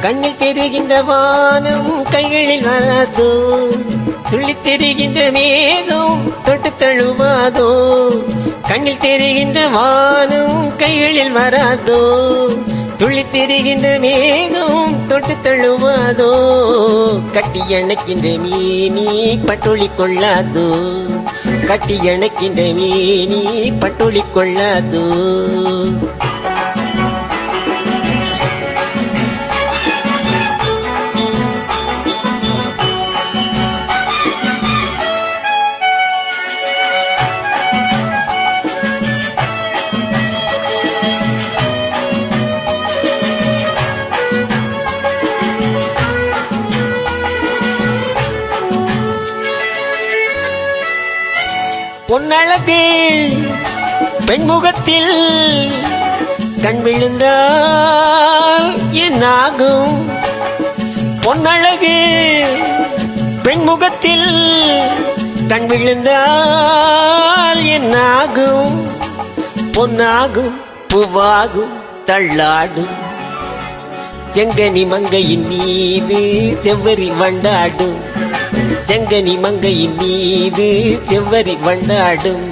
கண்ணில் தெரிகின்ற வானம் கைகளில் வராதோ, துள்ளித் தெரிகின்ற மேகம் தொட்டு தழுவாதோ. கண்ணில் தெரிகின்ற வானம் கைகளில் வராதோ, துள்ளித் தெரிகின்ற மேகம் தொட்டு தழுவாதோ. கட்டி அணைக்கின்ற மீனி பட்டொளி கொள்ளாதோ, கட்டி அணைக்கின்ற மீனி பட்டொளி கொள்ளாதோ. பொன்னழகு பெண்முகத்தில் கண் விழுந்தால் என்னாகும்? பொன்னழகு பெண்முகத்தில் கண் விழுந்தால் என்னாகும்? பொன்னாகும் பூவாகும் தள்ளாடும் செங்கனி மங்கையின் மீது செவ்வரி வண்டாடும், செங்கனி மங்கையின் மீது செவ்வரி வண்டாடும்.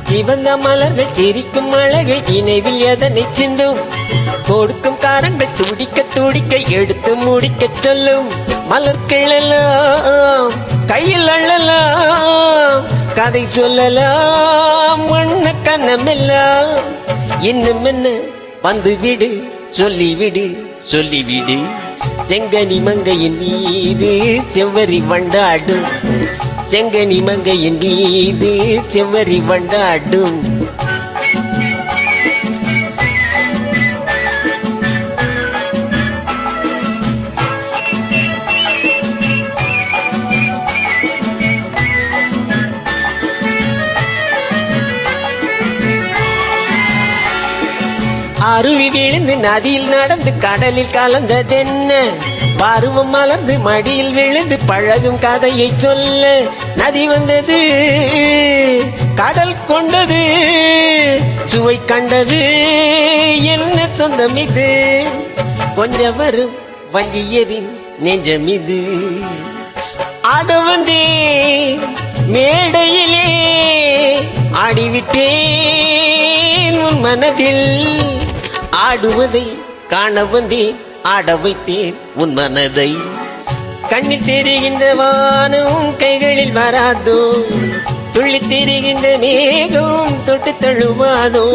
சிவந்த மலர்கள் சிரிக்கும் அழகை நினைவில் எதனை சிந்தும், கொடுக்கும் காரங்கள் துடிக்க துடிக்க எடுத்து முடிக்க சொல்லும். மலர்கள் எல்லாம் கையில் அள்ளலாம், கதை சொல்லலாம் வண்ண கண்ணமெல்லாம். இன்னும் என்ன வந்துவிடு சொல்லிவிடு சொல்லிவிடு. செங்கனி மங்கையின் மீது செவ்வரி வண்டாடும், செங்கனி மங்கையின் மீது செவ்வரி வண்டாடும். அருவி விழுந்து நதியில் நடந்து கடலில் கலந்ததென்ன? பருவம் மலர்ந்து மடியில் விழுந்து பழகும் கதையை சொல்ல. நதி வந்தது கடல் கொண்டது சுவை கண்டது, என்ன சொந்தம் இது? கொஞ்சம் வரும் வஞ்சியரின் நெஞ்சம் இது. ஆட வந்தே மேடையிலே ஆடிவிட்டேன் உன் மனதில். ஆடுவதை காண வந்தேன் ஆட வைத்தேன் உன் மனதை. கண்ணில் தெரிகின்ற வானம் கைகளில் வராதோ, துள்ளி தெரிகின்ற மேகம் தொட்டு தழுவாதோ.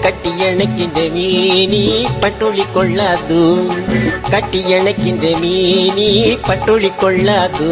கட்டி அணைக்கின்ற மீனி பட்டொளி கொள்ளாதோ, கட்டி அணைக்கின்ற மீனி பட்டொளி கொள்ளாதோ.